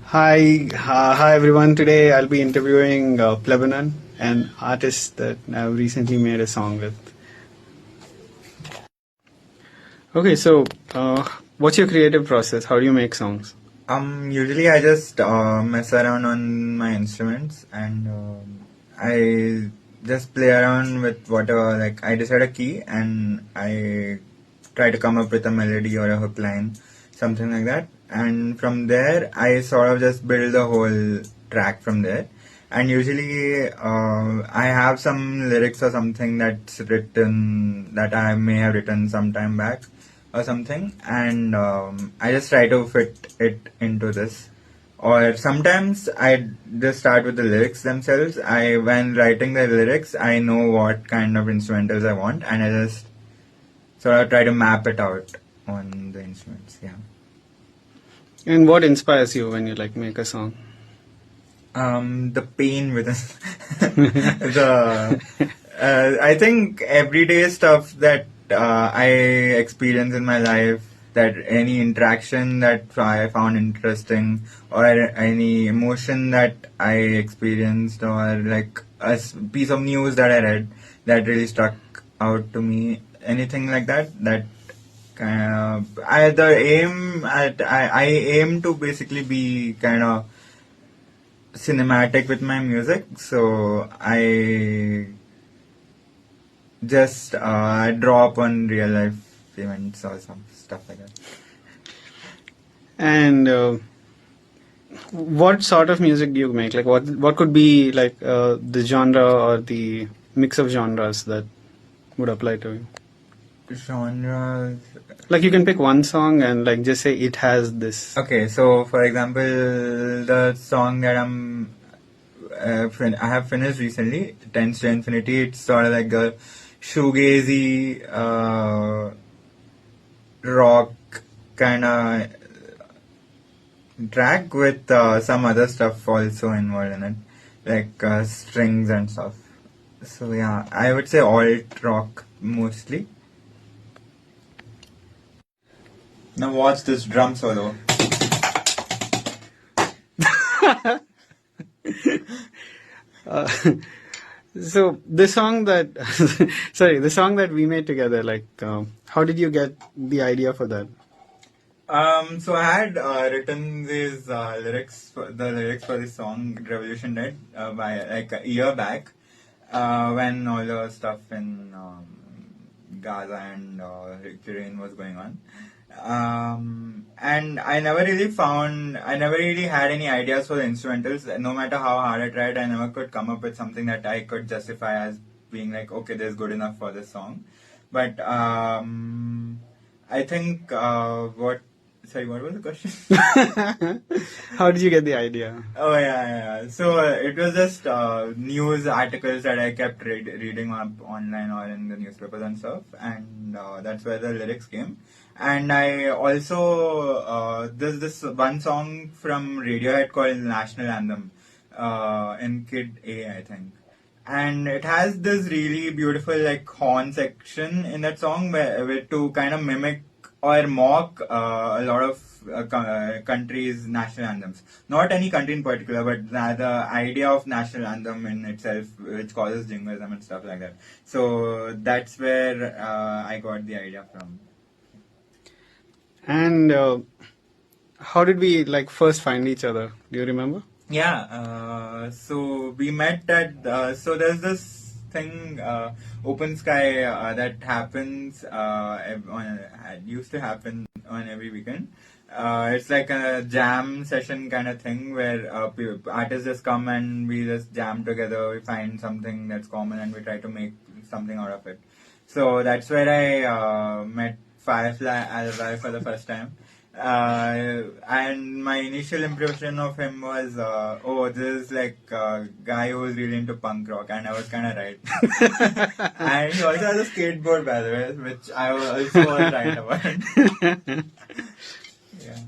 Hi everyone. Today I'll be interviewing Plebanon, an artist that I've recently made a song with. Okay, so what's your creative process? How do you make songs? Usually I just mess around on my instruments and I just play around with whatever. Like I decide a key and I try to come up with a melody or a hook line, something like that. And from there, I sort of just build the whole track from there. And usually, I have some lyrics or something that's written that I may have written some time back or something, and I just try to fit it into this. Or sometimes I just start with the lyrics themselves. When writing the lyrics, I know what kind of instrumentals I want, and I just sort of try to map it out on the instruments. Yeah. And what inspires you when you make a song? The pain within the I think everyday stuff that I experience in my life, that any interaction that I found interesting, or any emotion that I experienced, or like piece of news that I read that really stuck out to me, anything like that, that kind of I aim to basically be kind of cinematic with my music, so I just draw upon real life events or some stuff like that. And what sort of music do you make? Like what could be the genre or the mix of genres that would apply to you? Genres. Like you can pick one song and just say it has this. Okay, so for example, the song that I have finished recently, Tends to Infinity. It's sort of like a shoegazy rock kind of track with some other stuff also involved in it, like strings and stuff. So yeah, I would say alt rock mostly. Now watch this drum solo. Uh, so the song that the song that we made together, how did you get the idea for that? So I had written these the lyrics for this song "Revolution Dead" by like a year back, when all the stuff in Gaza and Ukraine was going on. And I never really had any ideas for the instrumentals. No matter how hard I tried, I never could come up with something that I could justify as being like, okay, this is good enough for this song. But I think sorry, what was the question? How did you get the idea? Oh yeah. So it was just news articles that I kept reading up online or in the newspapers and stuff, and that's where the lyrics came. And I also there's this one song from Radiohead called National Anthem, in Kid A, I think, and it has this really beautiful like horn section in that song where to kind of mimic or mock a lot of countries' national anthems. Not any country in particular, but the idea of national anthem in itself, which causes jingoism and stuff like that. So that's where I got the idea from. And how did we first find each other? Do you remember? Yeah, so we met at so there's this thing, Open Sky, that happens used to happen on every weekend. It's like a jam session kind of thing where artists just come and we just jam together. We find something that's common and we try to make something out of it. So that's where I met Firefly Alvi for the first time. And my initial impression of him was, oh, this is like a guy who was really into punk rock, and I was kind of right. And he also has a skateboard, by the way, which I also was right about. Yeah.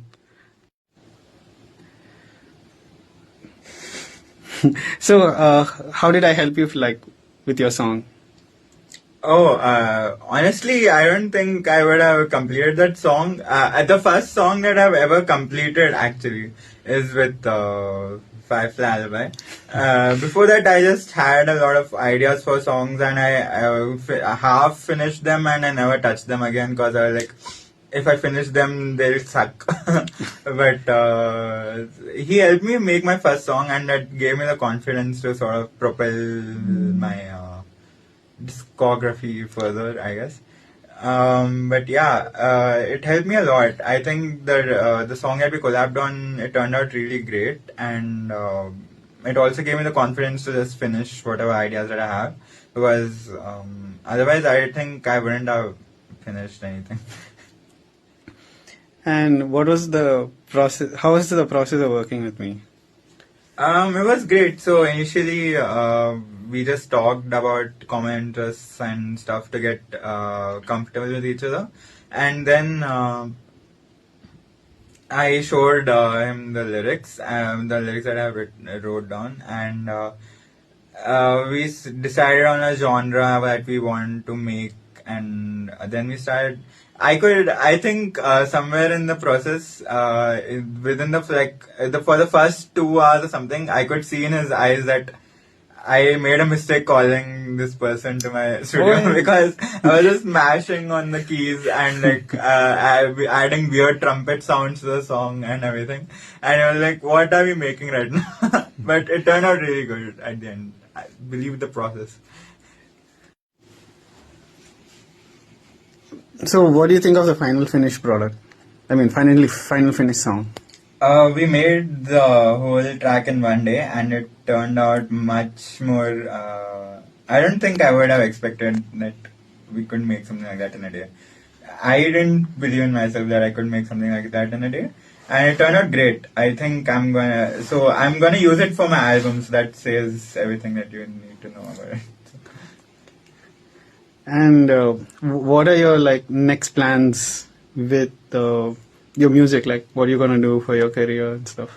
So, how did I help you with your song? Honestly, I don't think I would have completed that song. The first song that I've ever completed actually is with Firefly Alibi. Before that, I just had a lot of ideas for songs, and I half finished them and I never touched them again because I was like, if I finish them, they'll suck. But he helped me make my first song, and that gave me the confidence to sort of propel my discography further, I guess. But yeah, it helped me a lot. I think the song that we collabed on, it turned out really great, and it also gave me the confidence to just finish whatever ideas that I have, because otherwise I think I wouldn't have finished anything. And what was the process? How was the process of working with me? It was great. So initially, we just talked about common interests and stuff to get comfortable with each other, and then I showed him the lyrics that I wrote down, and we decided on a genre that we want to make, and then we started. I think, somewhere in the process, within for the first 2 hours or something, I could see in his eyes that I made a mistake calling this person to my studio because I was just mashing on the keys and adding weird trumpet sounds to the song and everything. And I was like, what are we making right now? But it turned out really good at the end. I believe the process. So, what do you think of the final finished product? I mean, final finished song. We made the whole track in one day, and it turned out much more. I don't think I would have expected that we could make something like that in a day. I didn't believe in myself that I could make something like that in a day, and it turned out great. I think I'm gonna use it for my albums. That says everything that you need to know about it. And what are your next plans with your music? Like, what are you gonna do for your career and stuff?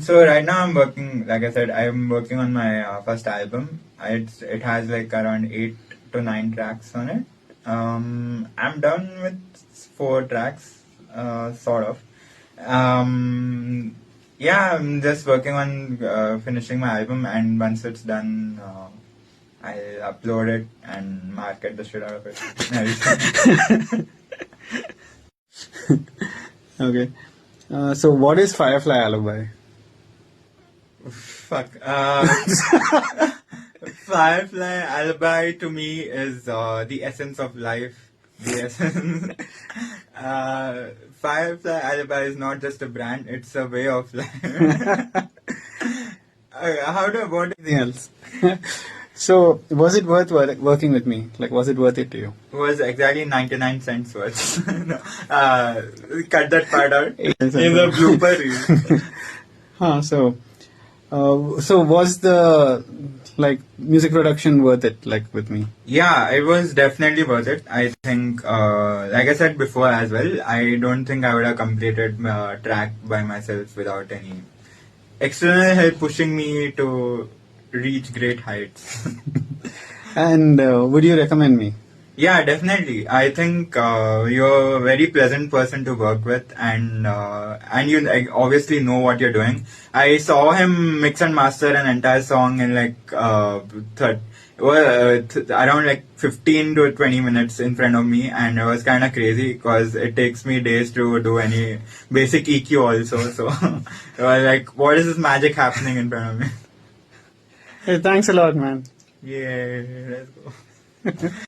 So right now I'm working. Like I said, I'm working on my first album. It has like around 8 to 9 tracks on it. I'm done with 4 tracks, sort of. Yeah, I'm just working on finishing my album, and once it's done, I'll upload it and market the shit out of it. Okay. So, what is Firefly Alibi? Fuck. Firefly Alibi to me is the essence of life. The essence. Firefly Alibi is not just a brand; it's a way of life. What Anything else? So, was it worth working with me? Like, was it worth it to you? was exactly 99 cents worth. No, cut that part out. It's a blooper reel. So was the music production worth it? With me? Yeah, it was definitely worth it. I think, like I said before as well, I don't think I would have completed a track by myself without any external help pushing me to reach great heights. And would you recommend me? Yeah, definitely. I think you're a very pleasant person to work with, and you obviously know what you're doing. I saw him mix and master an entire song in around 15 to 20 minutes in front of me, and it was kind of crazy because it takes me days to do any basic EQ also. So I was like, what is this magic happening in front of me? Hey, thanks a lot, man. Yeah, let's go.